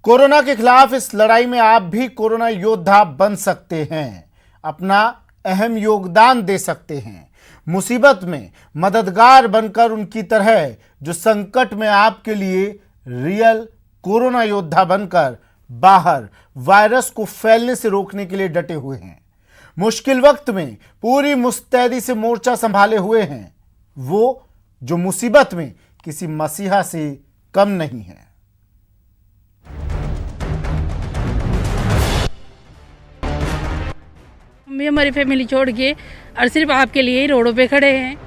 Corona के खिलाफ इस लड़ाई में आप भी कोरोना योद्धा बन सकते हैं, अपना अहम योगदान दे सकते हैं। मुसीबत में मददगार बनकर उनकी तरह जो संकट में आपके लिए रियल कोरोना योद्धा बनकर बाहर वायरस को फैलने से रोकने के लिए डटे हुए हैं। मुश्किल वक्त में पूरी मुस्तैदी से मोर्चा संभाले हुए हैं, वो जो मुसीबत में किसी मसीहा से कम नहीं है। हम हमारी फैमिली छोड़ के और सिर्फ आपके लिए ही रोडों पे खड़े हैं।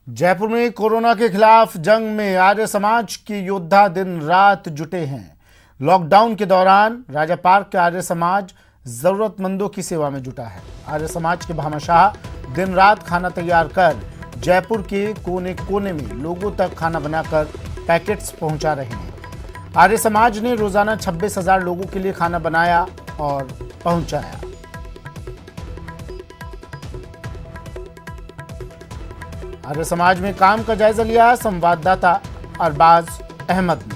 जयपुर में कोरोना के खिलाफ जंग में आर्य समाज के योद्धा दिन रात जुटे हैं। लॉकडाउन के दौरान राजा पार्क के आर्य समाज जरूरतमंदों की सेवा में जुटा है। आर्य समाज के भामाशाह दिन रात खाना तैयार कर जयपुर के कोने कोने में लोगों तक खाना बनाकर पैकेट्स पहुंचा रहे हैं। आर्य समाज ने रोजाना 26,000 लोगों के लिए खाना बनाया और पहुंचाया। आर्य समाज में काम का जायजा लिया संवाददाता अरबाज अहमद ने।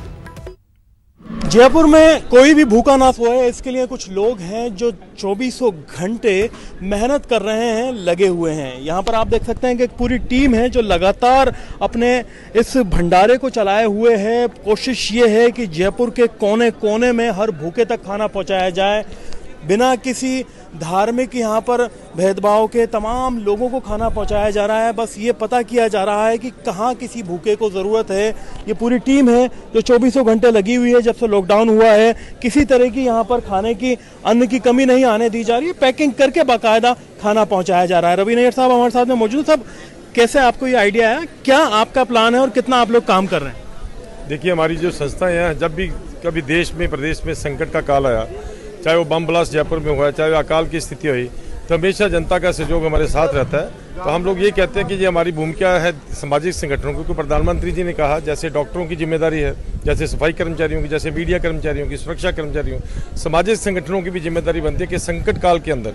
जयपुर में कोई भी भूखा ना सोए, इसके लिए कुछ लोग हैं जो 24 घंटे मेहनत कर रहे हैं, लगे हुए हैं। यहाँ पर आप देख सकते हैं कि एक पूरी टीम है जो लगातार अपने इस भंडारे को चलाए हुए है। कोशिश ये है कि जयपुर के कोने कोने में हर भूखे तक खाना पहुँचाया जाए, बिना किसी धार्मिक यहाँ पर भेदभाव के तमाम लोगों को खाना पहुँचाया जा रहा है। बस ये पता किया जा रहा है कि कहाँ किसी भूखे को ज़रूरत है। ये पूरी टीम है जो 24 घंटे लगी हुई है। जब से लॉकडाउन हुआ है किसी तरह की यहाँ पर खाने की, अन्न की कमी नहीं आने दी जा रही है। पैकिंग करके बाकायदा खाना पहुँचाया जा रहा है। रवि नैयर साहब हमारे साथ में मौजूद। साहब, कैसे आपको ये आइडिया है, क्या आपका प्लान है और कितना आप लोग काम कर रहे हैं? देखिए, हमारी जो संस्थाएं हैं, जब भी कभी देश में प्रदेश में संकट का काल आया, चाहे वो बम ब्लास्ट जयपुर में हुआ, चाहे अकाल की स्थिति हुई, तो हमेशा जनता का सहयोग हमारे साथ रहता है। तो हम लोग ये कहते हैं कि ये हमारी भूमिका है सामाजिक संगठनों की। प्रधानमंत्री जी ने कहा, जैसे डॉक्टरों की जिम्मेदारी है, जैसे सफाई कर्मचारियों की, जैसे मीडिया कर्मचारियों की, सुरक्षा कर्मचारियों, सामाजिक संगठनों की भी जिम्मेदारी बनती है कि संकट काल के अंदर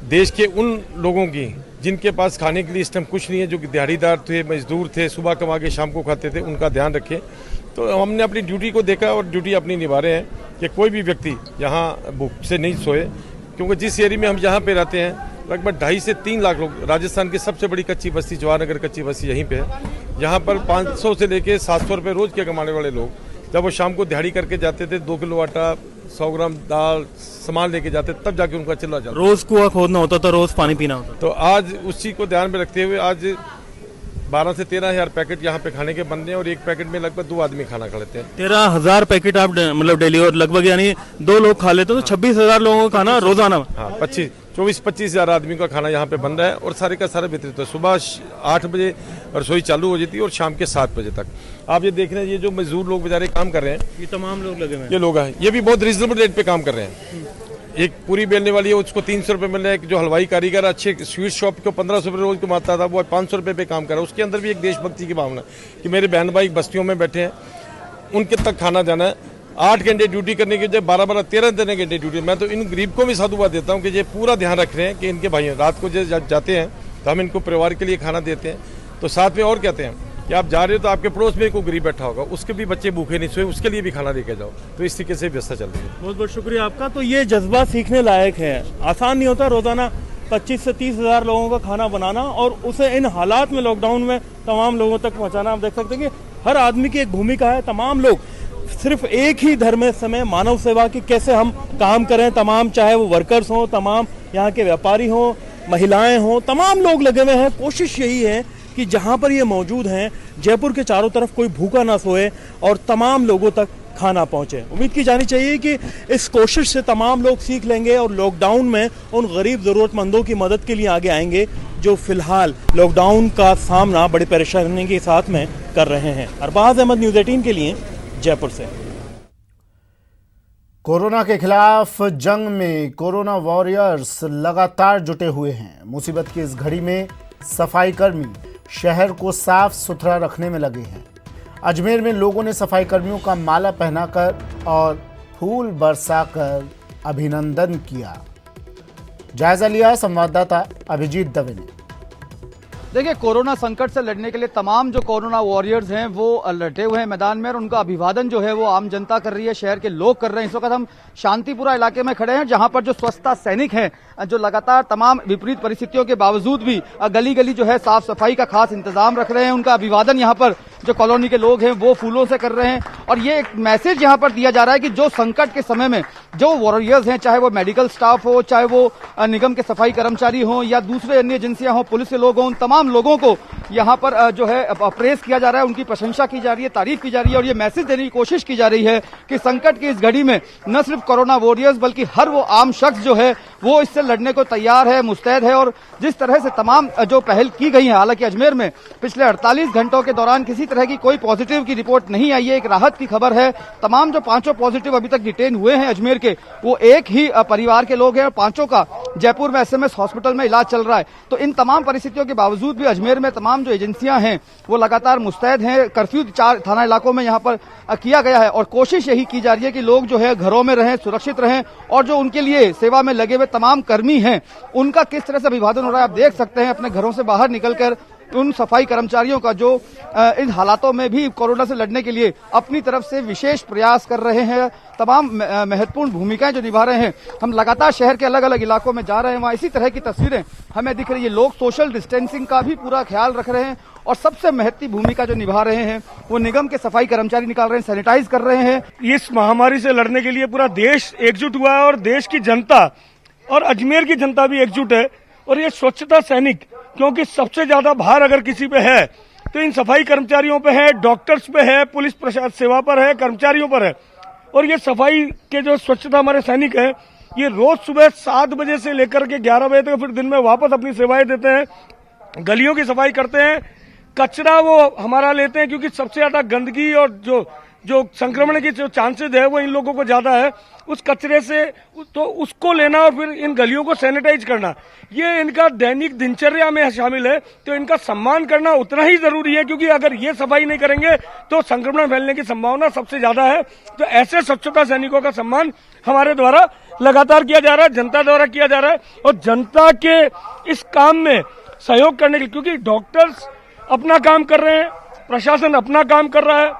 देश के उन लोगों की जिनके पास खाने के लिए इस टाइम कुछ नहीं है, जो कि दिहाड़ीदार थे, मजदूर थे, सुबह कमा के शाम को खाते थे, उनका ध्यान रखें। तो हमने अपनी ड्यूटी को देखा और ड्यूटी अपनी निभा रहे हैं कि कोई भी व्यक्ति यहाँ भूख से नहीं सोए, क्योंकि जिस एरिया में हम यहाँ पे रहते हैं लगभग 2.5 से 3 लाख लोग, राजस्थान की सबसे बड़ी कच्ची बस्ती जवाहरनगर कच्ची बस्ती यहीं पे है। यहाँ पर 500 से लेके 700 रुपये रोज के कमाने वाले लोग, जब वो शाम को दिहाड़ी करके जाते थे, 2 किलो आटा, 100 ग्राम दाल सामान लेके जाते, तब जाके उनका चला जाता। रोज कुआं खोदना होता था, रोज पानी पीना होता। तो आज उसी को ध्यान में रखते हुए आज 12 से 13,000 पैकेट यहाँ पे खाने के बन रहे हैं और एक पैकेट में लगभग 2 आदमी खाना खा लेते हैं। 13,000 पैकेट आप मतलब डेली, और लगभग यानी 2 लोग खा लेते हो, तो 26,000 लोगों का खाना रोजाना। हाँ, 24-25,000 आदमी का खाना यहाँ पे बन रहा है और सारे का सारा वितरित है। सुबह 8 बजे रसोई चालू हो जाती है और शाम के 7 बजे तक। आप ये देख रहे हैं, ये जो मजदूर लोग बेचारे काम कर रहे हैं, ये तमाम लोग लगे हुए हैं। ये लोग हैं, ये भी बहुत रीजनेबल रेट पे काम कर रहे हैं। एक पूरी बेलने वाली है, उसको 300 रुपये मिल रहा है। जो हलवाई कारीगर अच्छे स्वीट शॉप को 1500 रुपये रोज कमाता था, वो 500 रुपये पे काम कर रहा है। उसके अंदर भी एक देशभक्ति की भावना कि मेरे बहन भाई बस्तियों में बैठे हैं, उनके तक खाना जाना है। 8 घंटे ड्यूटी करने के जब 12-12, 13 घंटे ड्यूटी। मैं तो इन गरीब को भी साधुवाद देता हूँ कि ये पूरा ध्यान रख रहे हैं कि इनके भाई रात को जब जाते हैं तो हम इनको परिवार के लिए खाना देते हैं। तो साथ में और कहते हैं कि आप जा रहे हो तो आपके पड़ोस में कोई गरीब बैठा होगा, उसके भी बच्चे भूखे नहीं सोए, उसके लिए भी खाना लेके जाओ। तो इस तरीके से व्यवस्था चल रही है। बहुत बहुत शुक्रिया आपका। तो ये जज्बा सीखने लायक है। आसान नहीं होता रोजाना 25 से 30,000 लोगों का खाना बनाना और उसे इन हालात में, लॉकडाउन में तमाम लोगों तक पहुंचाना। आप देख सकते हैं कि हर आदमी की एक भूमिका है। तमाम लोग सिर्फ एक ही धर्म में समय मानव सेवा की कैसे हम काम करें, तमाम, चाहे वो वर्कर्स हों, तमाम यहाँ के व्यापारी हों, महिलाएं हों, तमाम लोग लगे हुए हैं। कोशिश यही है कि जहाँ पर ये मौजूद हैं, जयपुर के चारों तरफ कोई भूखा ना सोए और तमाम लोगों तक खाना पहुँचे। उम्मीद की जानी चाहिए कि इस कोशिश से तमाम लोग सीख लेंगे और लॉकडाउन में उन गरीब ज़रूरतमंदों की मदद के लिए आगे आएंगे जो फिलहाल लॉकडाउन का सामना बड़ी परेशानी के साथ में कर रहे हैं। अरबाज अहमद, न्यूज़ 18 के लिए जयपुर से। कोरोना के खिलाफ जंग में कोरोना वॉरियर्स लगातार जुटे हुए हैं। मुसीबत की इस घड़ी में सफाई कर्मी शहर को साफ सुथरा रखने में लगे हैं। अजमेर में लोगों ने सफाई कर्मियों का माला पहनाकर और फूल बरसाकर अभिनंदन किया। जायजा लिया संवाददाता अभिजीत दवे ने। देखिए, कोरोना संकट से लड़ने के लिए तमाम जो कोरोना वॉरियर्स हैं वो लटे हुए हैं मैदान में और उनका अभिवादन जो है वो आम जनता कर रही है, शहर के लोग कर रहे हैं। इस वक्त हम शांतिपुरा इलाके में खड़े हैं जहां पर जो स्वच्छता सैनिक हैं जो लगातार तमाम विपरीत परिस्थितियों के बावजूद भी गली गली जो है साफ सफाई का खास इंतजाम रख रहे हैं। उनका अभिवादन यहाँ पर जो कॉलोनी के लोग हैं वो फूलों से कर रहे हैं और ये एक मैसेज यहाँ पर दिया जा रहा है कि जो संकट के समय में जो वॉरियर्स हैं, चाहे वो मेडिकल स्टाफ हो, चाहे वो निगम के सफाई कर्मचारी हों या दूसरे अन्य एजेंसियां हों, पुलिस के लोग हों, उन तमाम लोगों को यहाँ पर जो है प्रेस किया जा रहा है, उनकी प्रशंसा की जा रही है, तारीफ की जा रही है और ये मैसेज देने की कोशिश की जा रही है कि संकट की इस घड़ी में न सिर्फ कोरोना वॉरियर्स बल्कि हर वो आम शख्स जो है वो इससे लड़ने को तैयार है, मुस्तैद है। और जिस तरह से तमाम जो पहल की गई है, हालांकि अजमेर में पिछले 48 घंटों के दौरान किसी तरह की कोई पॉजिटिव की रिपोर्ट नहीं आई है, एक राहत की खबर है। तमाम जो 5 पॉजिटिव अभी तक डिटेन हुए हैं अजमेर के, वो एक ही परिवार के लोग हैं और 5 का जयपुर में एसएमएस हॉस्पिटल में इलाज चल रहा है। तो इन तमाम परिस्थितियों के बावजूद भी अजमेर में तमाम जो एजेंसियां हैं वो लगातार मुस्तैद हैं। कर्फ्यू 4 थाना इलाकों में यहाँ पर किया गया है और कोशिश यही की जा रही है कि लोग जो है घरों में रहें, सुरक्षित रहें और जो उनके लिए सेवा में लगे हुए तमाम कर्मी हैं उनका किस तरह से अभिवादन हो रहा है आप देख सकते हैं। अपने घरों से बाहर निकलकर उन सफाई कर्मचारियों का जो इन हालातों में भी कोरोना से लड़ने के लिए अपनी तरफ से विशेष प्रयास कर रहे हैं, तमाम महत्वपूर्ण भूमिकाएं जो निभा रहे हैं। हम लगातार शहर के अलग अलग इलाकों में जा रहे हैं, वहां इसी तरह की तस्वीरें हमें दिख रही है। लोग सोशल डिस्टेंसिंग का भी पूरा ख्याल रख रहे हैं और सबसे महत्वपूर्ण भूमिका जो निभा रहे हैं वो निगम के सफाई कर्मचारी निकाल रहे हैं, सैनिटाइज कर रहे हैं। इस महामारी से लड़ने के लिए पूरा देश एकजुट हुआ है और देश की जनता और अजमेर की जनता भी एकजुट है। और ये स्वच्छता सैनिक, क्योंकि सबसे ज्यादा भार अगर किसी पे है तो इन सफाई कर्मचारियों पे है, डॉक्टर्स पे है, पुलिस प्रशासन सेवा पर है, कर्मचारियों पर है। और ये सफाई के जो स्वच्छता हमारे सैनिक हैं ये रोज सुबह 7 बजे से लेकर के 11 बजे तक फिर दिन में वापस अपनी सेवाएं देते हैं, गलियों की सफाई करते हैं, कचरा वो हमारा लेते हैं क्योंकि सबसे ज्यादा गंदगी और जो संक्रमण की जो चांसेस है वो इन लोगों को ज्यादा है। उस कचरे से तो उसको लेना और फिर इन गलियों को सैनिटाइज करना, ये इनका दैनिक दिनचर्या में शामिल है। तो इनका सम्मान करना उतना ही जरूरी है क्योंकि अगर ये सफाई नहीं करेंगे तो संक्रमण फैलने की संभावना सबसे ज्यादा है। तो ऐसे स्वच्छता सैनिकों का सम्मान हमारे द्वारा लगातार किया जा रहा है, जनता द्वारा किया जा रहा है और जनता के इस काम में सहयोग करने के लिए, क्योंकि डॉक्टर्स अपना काम कर रहे हैं, प्रशासन अपना काम कर रहा है,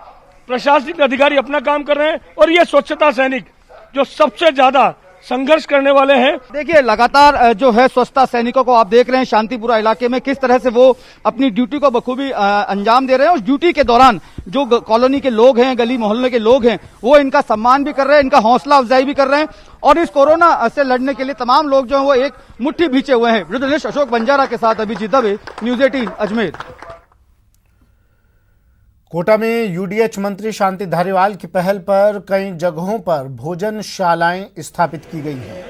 प्रशासनिक अधिकारी अपना काम कर रहे हैं और ये स्वच्छता सैनिक जो सबसे ज्यादा संघर्ष करने वाले हैं। देखिए, लगातार जो है स्वच्छता सैनिकों को आप देख रहे हैं शांतिपुरा इलाके में किस तरह से वो अपनी ड्यूटी को बखूबी अंजाम दे रहे हैं। उस ड्यूटी के दौरान जो कॉलोनी के लोग हैं, गली मोहल्ले के लोग हैं, वो इनका सम्मान भी कर रहे हैं, इनका हौसला अफजाई भी कर रहे हैं और इस कोरोना से लड़ने के लिए तमाम लोग जो है वो एक मुट्ठी भींचे हुए हैं। जर्नलिस्ट अशोक बंजारा के साथ अभिजीत दवे, न्यूज 18 अजमेर। कोटा में यूडीएच मंत्री शांति धारीवाल की पहल पर कई जगहों पर भोजनशालाएं स्थापित की गई हैं।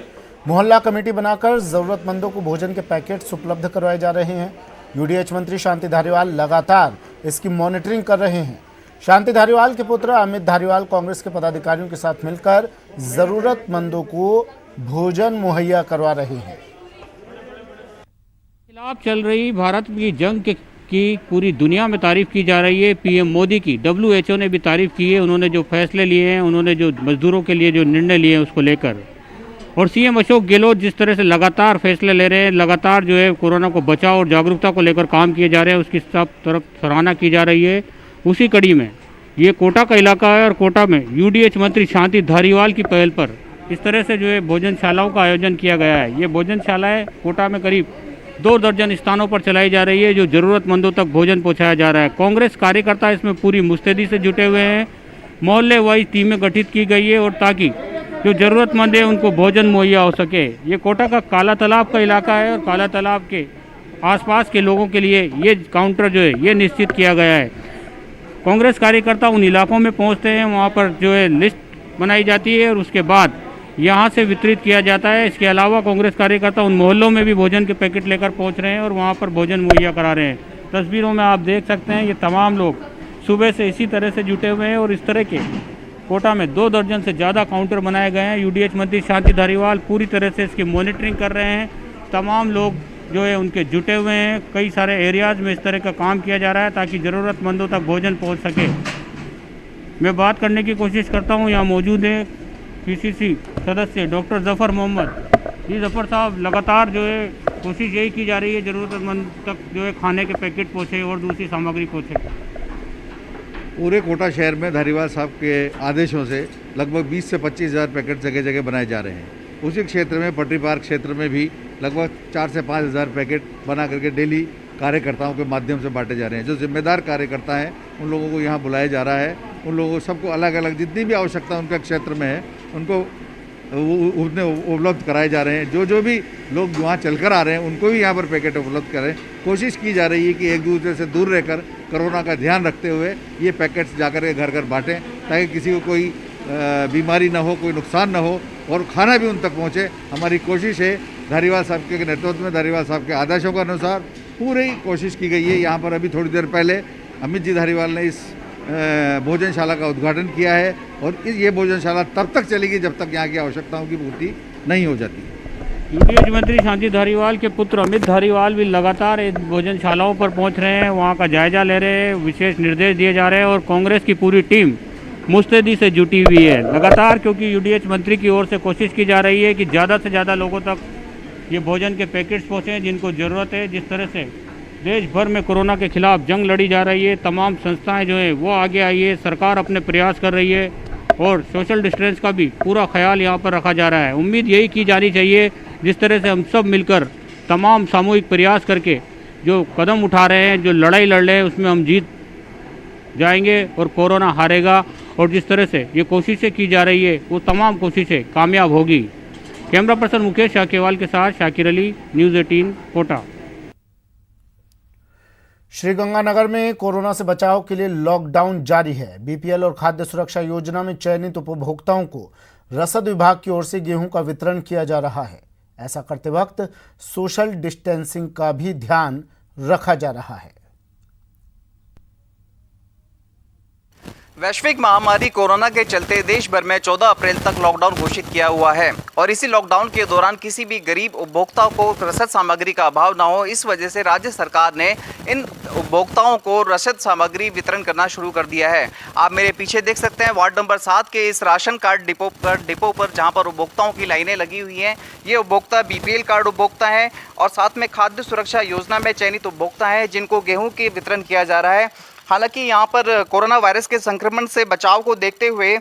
मोहल्ला कमेटी बनाकर जरूरतमंदों को भोजन के पैकेट्स उपलब्ध करवाए जा रहे हैं। यूडीएच मंत्री शांति धारीवाल लगातार इसकी मॉनिटरिंग कर रहे हैं। शांति धारीवाल के पुत्र अमित धारीवाल कांग्रेस के पदाधिकारियों के साथ मिलकर जरूरतमंदों को भोजन मुहैया करवा रहे हैं। खिलाफ चल रही भारत की जंग की पूरी दुनिया में तारीफ की जा रही है। पीएम मोदी की WHO ने भी तारीफ की है। उन्होंने जो फैसले लिए हैं, उन्होंने जो मजदूरों के लिए जो निर्णय लिए हैं उसको लेकर, और सीएम अशोक गहलोत जिस तरह से लगातार फैसले ले रहे हैं, लगातार जो है कोरोना को बचाव और जागरूकता को लेकर काम किए जा रहे हैं, उसकी सब तरफ सराहना की जा रही है। उसी कड़ी में ये कोटा का इलाका है और कोटा में यूडीएच मंत्री शांति धारीवाल की पहल पर इस तरह से जो है भोजनशालाओं का आयोजन किया गया है। ये भोजनशालाएँ कोटा में करीब 2 दर्जन स्थानों पर चलाई जा रही है, जो ज़रूरतमंदों तक भोजन पहुंचाया जा रहा है। कांग्रेस कार्यकर्ता इसमें पूरी मुस्तैदी से जुटे हुए हैं। मोहल्ले वाइज टीमें गठित की गई है और ताकि जो ज़रूरतमंद है उनको भोजन मुहैया हो सके। ये कोटा का काला तालाब का इलाका है और काला तालाब के आसपास के लोगों के लिए ये काउंटर जो है ये निश्चित किया गया है। कांग्रेस कार्यकर्ता उन इलाकों में पहुँचते हैं, वहाँ पर जो है लिस्ट बनाई जाती है और उसके बाद यहाँ से वितरित किया जाता है। इसके अलावा कांग्रेस कार्यकर्ता उन मोहल्लों में भी भोजन के पैकेट लेकर पहुँच रहे हैं और वहाँ पर भोजन मुहैया करा रहे हैं। तस्वीरों में आप देख सकते हैं ये तमाम लोग सुबह से इसी तरह से जुटे हुए हैं और इस तरह के कोटा में 2 दर्जन से ज़्यादा काउंटर बनाए गए हैं। यूडीएच मंत्री शांति धारीवाल पूरी तरह से इसकी मॉनिटरिंग कर रहे हैं। तमाम लोग जो है उनके जुटे हुए हैं। कई सारे एरियाज़ में इस तरह का काम किया जा रहा है ताकि ज़रूरतमंदों तक भोजन पहुँच सके। मैं बात करने की कोशिश करता हूँ, यहाँ मौजूद है पीसीसी सदस्य डॉक्टर जफ़र मोहम्मद। ये जफ़र साहब लगातार जो है कोशिश यही की जा रही है ज़रूरतमंद तक जो है खाने के पैकेट पहुँचे और दूसरी सामग्री पहुँचे। पूरे कोटा शहर में धारीवाल साहब के आदेशों से लगभग 20 से 25 हज़ार पैकेट जगह जगह बनाए जा रहे हैं। उसी क्षेत्र में पटरी पार्क क्षेत्र में भी लगभग 4 से 5 हज़ार पैकेट बना करके डेली कार्यकर्ताओं के माध्यम से बांटे जा रहे हैं। जो जिम्मेदार कार्यकर्ता हैं उन लोगों को यहाँ बुलाया जा रहा है। उन लोगों सबको अलग अलग जितनी भी आवश्यकता उनके क्षेत्र में है उनको उतने उपलब्ध कराए जा रहे हैं। जो भी लोग वहाँ चलकर आ रहे हैं उनको भी यहाँ पर पैकेट उपलब्ध करें। कोशिश की जा रही है कि एक दूसरे से दूर रहकर कोरोना का ध्यान रखते हुए ये पैकेट्स जाकर के घर घर बांटें ताकि किसी को कोई बीमारी ना हो, कोई नुकसान ना हो और खाना भी उन तक पहुँचे। हमारी कोशिश है धारीवाल साहब के नेतृत्व में, धारीवाल साहब के आदेशों के अनुसार पूरी कोशिश की गई है। यहाँ पर अभी थोड़ी देर पहले अमित जी धारीवाल ने इस भोजनशाला का उद्घाटन किया है और ये भोजनशाला तब तक चलेगी जब तक यहाँ की आवश्यकताओं की पूर्ति नहीं हो जाती। यूडीएच मंत्री शांति धारीवाल के पुत्र अमित धारीवाल भी लगातार इन भोजनशालाओं पर पहुंच रहे हैं, वहां का जायजा ले रहे हैं, विशेष निर्देश दिए जा रहे हैं और कांग्रेस की पूरी टीम मुस्तैदी से जुटी हुई है लगातार, क्योंकि यूडीएच मंत्री की ओर से कोशिश की जा रही है कि ज़्यादा से ज़्यादा लोगों तक ये भोजन के पैकेट्स पहुँचें जिनको ज़रूरत है। जिस तरह से देश भर में कोरोना के खिलाफ जंग लड़ी जा रही है, तमाम संस्थाएं जो हैं वो आगे आई है, सरकार अपने प्रयास कर रही है और सोशल डिस्टेंस का भी पूरा ख्याल यहाँ पर रखा जा रहा है। उम्मीद यही की जानी चाहिए जिस तरह से हम सब मिलकर तमाम सामूहिक प्रयास करके जो कदम उठा रहे हैं, जो लड़ाई लड़ रहे हैं, उसमें हम जीत जाएंगे और कोरोना हारेगा। और जिस तरह से ये कोशिशें की जा रही है वो तमाम कोशिशें कामयाब होगी। कैमरा पर्सन मुकेश शाकेवाल के साथ शाकिर अली, न्यूज़ 18 कोटा। श्रीगंगानगर में कोरोना से बचाव के लिए लॉकडाउन जारी है। बीपीएल और खाद्य सुरक्षा योजना में चयनित उपभोक्ताओं को रसद विभाग की ओर से गेहूं का वितरण किया जा रहा है। ऐसा करते वक्त सोशल डिस्टेंसिंग का भी ध्यान रखा जा रहा है। वैश्विक महामारी कोरोना के चलते देश भर में 14 अप्रैल तक लॉकडाउन घोषित किया हुआ है और इसी लॉकडाउन के दौरान किसी भी गरीब उपभोक्ता को रसद सामग्री का अभाव ना हो, इस वजह से राज्य सरकार ने इन उपभोक्ताओं को रसद सामग्री वितरण करना शुरू कर दिया है। आप मेरे पीछे देख सकते हैं वार्ड नंबर 7 के इस राशन कार्ड डिपो पर जहाँ पर उपभोक्ताओं की लाइनें लगी हुई हैं। ये उपभोक्ता बीपीएल कार्ड उपभोक्ता है और साथ में खाद्य सुरक्षा योजना में चयनित उपभोक्ता है जिनको गेहूँ के वितरण किया जा रहा है। हालांकि यहाँ पर कोरोना वायरस के संक्रमण से बचाव को देखते हुए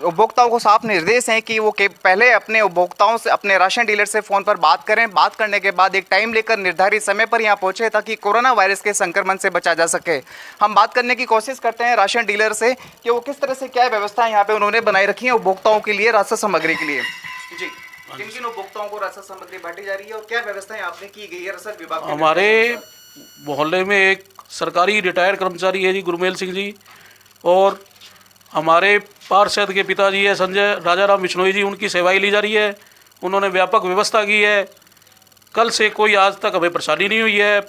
उपभोक्ताओं को साफ निर्देश हैं कि वो पहले अपने उपभोक्ताओं से, अपने राशन डीलर से फ़ोन पर बात करें। बात करने के बाद एक टाइम लेकर निर्धारित समय पर यहाँ पहुँचे ताकि कोरोना वायरस के संक्रमण से बचा जा सके। हम बात करने की कोशिश करते हैं राशन डीलर से कि वो किस तरह से क्या व्यवस्था यहाँ पे उन्होंने बनाई रखी है उपभोक्ताओं के लिए रसद सामग्री के लिए। जी, किन किन उपभोक्ताओं को रसद सामग्री बांटी जा रही है और क्या व्यवस्थाएं आपने की गई है रसद विभाग? हमारे मोहल्ले में एक सरकारी रिटायर्ड कर्मचारी है जी गुरमेल सिंह जी, और हमारे पार्षद के पिताजी है संजय राजाराम बिश्नोई जी, उनकी सेवाएं ली जा रही है। उन्होंने व्यापक व्यवस्था की है। कल से कोई आज तक हमें परेशानी नहीं हुई है।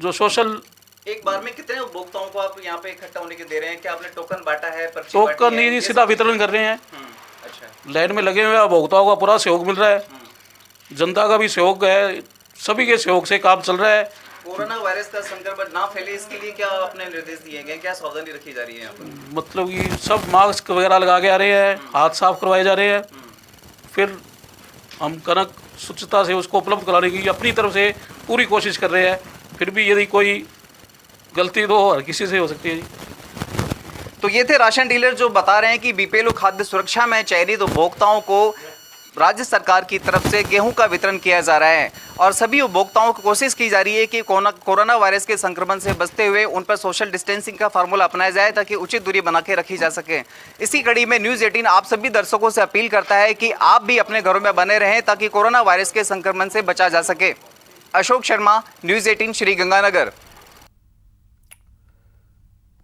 जो सोशल एक बार में कितने उपभोक्ताओं को आप यहाँ पे इकट्ठा होने के दे रहे हैं? क्या आपने टोकन बांटा है? टोकन नहीं जी, सीधा वितरण कर रहे हैं। अच्छा, लाइन में लगे हुए उपभोक्ताओं का पूरा सहयोग मिल रहा है, जनता का भी सहयोग है, सभी के सहयोग से काम चल रहा है। कोरोना वायरस का संक्रमण ना फैले इसके लिए क्या आपने निर्देश दिए गए, क्या सावधानी रखी जा रही है यहाँ पर? मतलब कि सब मास्क वगैरह लगा के आ रहे हैं, हाथ साफ करवाए जा रहे हैं, फिर हम कनक स्वच्छता से उसको उपलब्ध कराने की अपनी तरफ से पूरी कोशिश कर रहे हैं। फिर भी यदि कोई गलती तो हर किसी से हो सकती है जी। तो ये थे राशन डीलर जो बता रहे हैं कि बीपीएल खाद्य सुरक्षा में चयनित उपभोक्ताओं को राज्य सरकार की तरफ से गेहूं का वितरण किया जा रहा है और सभी उपभोक्ताओं को कोशिश की जा रही है कि कोरोना वायरस के संक्रमण से बचते हुए उन पर सोशल डिस्टेंसिंग का फार्मूला अपनाया जाए ताकि उचित दूरी बना के रखी जा सके। इसी कड़ी में न्यूज़ 18 आप सभी दर्शकों से अपील करता है कि आप भी अपने घरों में बने रहें ताकि कोरोना वायरस के संक्रमण से बचा जा सके। अशोक शर्मा, न्यूज़ 18 श्रीगंगानगर।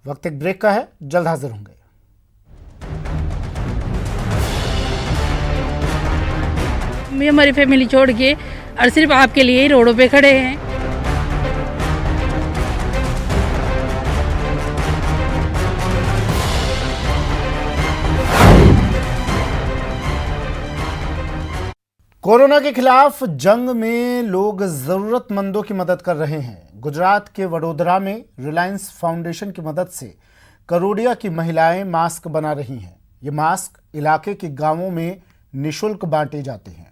वक्त एक ब्रेक का है, जल्द हाजिर होंगे। हमारी फैमिली छोड़ के और सिर्फ आपके लिए ही रोडों पे खड़े हैं। कोरोना के खिलाफ जंग में लोग जरूरतमंदों की मदद कर रहे हैं। गुजरात के वडोदरा में रिलायंस फाउंडेशन की मदद से करोड़िया की महिलाएं मास्क बना रही हैं। ये मास्क इलाके के गांवों में निशुल्क बांटे जाते हैं।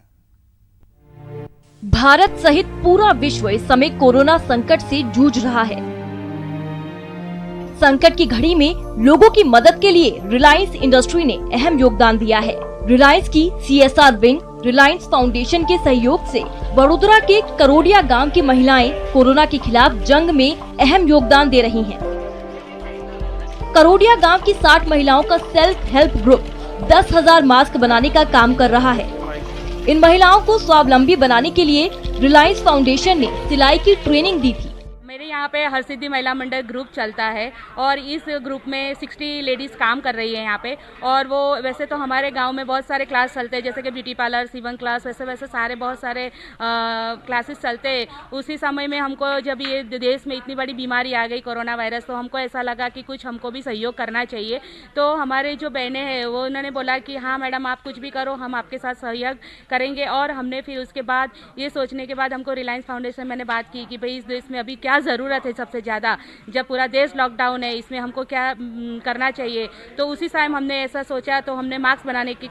भारत सहित पूरा विश्व इस समय कोरोना संकट से जूझ रहा है। संकट की घड़ी में लोगों की मदद के लिए रिलायंस इंडस्ट्री ने अहम योगदान दिया है। रिलायंस की CSR विंग रिलायंस फाउंडेशन के सहयोग से वडोदरा के करोडिया गांव की महिलाएं कोरोना के खिलाफ जंग में अहम योगदान दे रही हैं। करोडिया गांव की 60 महिलाओं का सेल्फ हेल्प ग्रुप 10,000 मास्क बनाने का काम कर रहा है। इन महिलाओं को स्वावलंबी बनाने के लिए रिलायंस फाउंडेशन ने सिलाई की ट्रेनिंग दी थी। मेरे यहाँ पे हर सिद्धि महिला मंडल ग्रुप चलता है और इस ग्रुप में 60 लेडीज़ काम कर रही है यहाँ पे। और वो वैसे तो हमारे गांव में बहुत सारे क्लास चलते हैं, जैसे कि ब्यूटी पार्लर, सीवन क्लास, वैसे सारे बहुत सारे क्लासेस चलते हैं। उसी समय में हमको जब ये देश में इतनी बड़ी बीमारी आ गई कोरोना वायरस, तो हमको ऐसा लगा कि कुछ हमको भी सहयोग करना चाहिए। तो हमारे जो बहनें हैं वो उन्होंने बोला कि हाँ मैडम आप कुछ भी करो, हम आपके साथ सहयोग करेंगे। और हमने फिर उसके बाद ये सोचने के बाद हमको रिलायंस फाउंडेशन मैंने बात की कि भाई इस देश में अभी क्या ज़रूरत है सबसे ज़्यादा, जब पूरा देश लॉकडाउन है, इसमें हमको क्या करना चाहिए। तो उसी टाइम हमने ऐसा सोचा, तो हमने मास्क बनाने की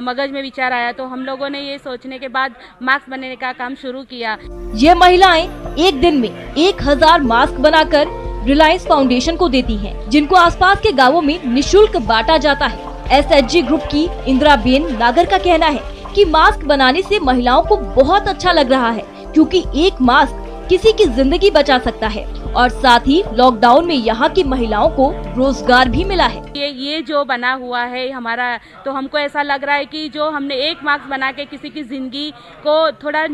मगज में विचार आया, तो हम लोगों ने ये सोचने के बाद मास्क बनाने का काम शुरू किया। ये महिलाएं एक दिन में 1000 मास्क बनाकर रिलायंस फाउंडेशन को देती हैं, जिनको आसपास के गाँवों में निःशुल्क बांटा जाता है। SHG ग्रुप की इंदिरा बेन नागर का कहना है कि मास्क बनाने से महिलाओं को बहुत अच्छा लग रहा है, क्योंकि एक मास्क किसी की जिंदगी बचा सकता है और साथ ही लॉकडाउन में यहाँ की महिलाओं को रोजगार भी मिला है। ये जो बना हुआ है हमारा, तो हमको ऐसा लग रहा है कि जो हमने एक मास्क बना के किसी की जिंदगी को थोड़ा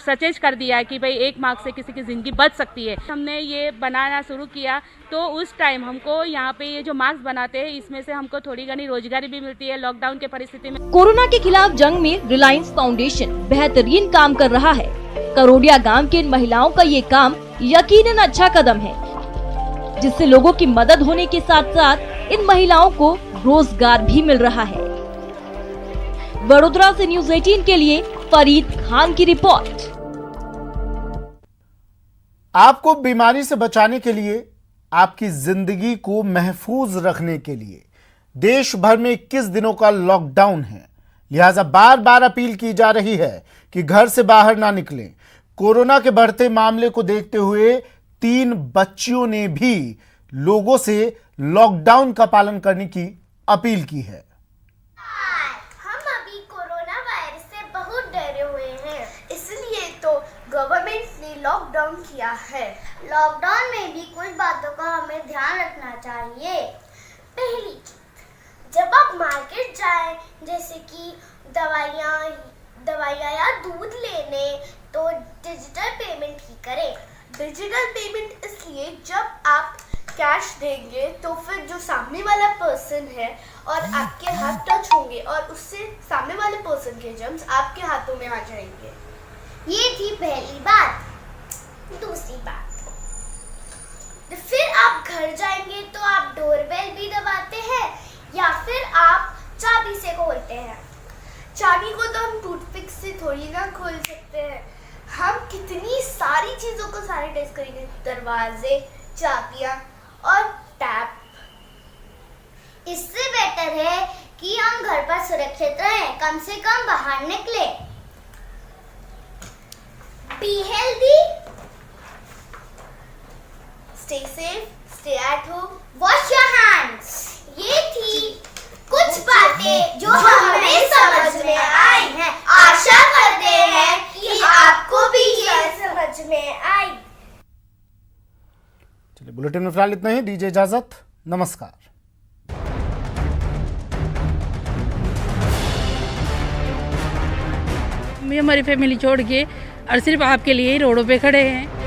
सचेत कर दिया है कि भाई एक मास्क से किसी की जिंदगी बच सकती है। हमने ये बनाना शुरू किया, तो उस टाइम हमको यहाँ पे ये जो मास्क बनाते हैं इसमें से हमको थोड़ी घनी रोजगारी भी मिलती है लॉकडाउन के परिस्थिति में। कोरोना के खिलाफ जंग में रिलायंस फाउंडेशन बेहतरीन काम कर रहा है। करोडिया गांव के इन महिलाओं का ये काम यकीनन अच्छा कदम है, जिससे लोगों की मदद होने के साथ साथ इन महिलाओं को रोजगार भी मिल रहा है। वडोदरा से न्यूज़ 18 के लिए फरीद खान की रिपोर्ट। आपको बीमारी से बचाने के लिए, आपकी जिंदगी को महफूज रखने के लिए देश भर में 21 दिनों का लॉकडाउन है। लिहाजा बार बार अपील की जा रही है कि घर से बाहर ना निकलें। कोरोना के बढ़ते मामले को देखते हुए 3 बच्चियों ने भी लोगों से लॉकडाउन का पालन करने की अपील की है। हम अभी कोरोना वायरस से बहुत डरे हुए हैं, इसलिए तो गवर्नमेंट ने लॉकडाउन किया है। लॉकडाउन में भी कुछ बातों का हमें ध्यान रखना चाहिए। पहली चीज, जब आप मार्केट जाएं, जैसे कि दवाइयाँ या दूध लेने, तो डिजिटल पेमेंट ही करें। डिजिटल पेमेंट इसलिए, जब आप कैश देंगे तो फिर जो सामने वाला पर्सन है और आपके हाथ टच होंगे और उससे सामने वाले पर्सन के जर्म्स आपके हाथों में आ जाएंगे। ये थी पहली बात। दूसरी बात, फिर आप घर जाएंगे तो आप डोरबेल भी दबाते हैं या फिर आप चाबी से खोलते हैं। चाबी को तो हम टूथपिक से थोड़ी ना खोल सकते हैं, हम कितनी सारी चीज़ों को सैनिटाइज करेंगे, दरवाजे, चाबियाँ और टैप। इससे बेटर है कि हम घर पर सुरक्षित रहें, कम से कम बाहर निकले। Be healthy, stay safe, stay at home, wash your hands. ये थी कुछ बातें जो हमें समझ में आई हैं। आशा करते हैं कि आपको भी ये समझ में आई। चलिए, बुलेटिन में फिलहाल इतना ही। दीजिए इजाजत, नमस्कार। हमारी फैमिली छोड़ के और सिर्फ आपके लिए ही रोडों पे खड़े हैं।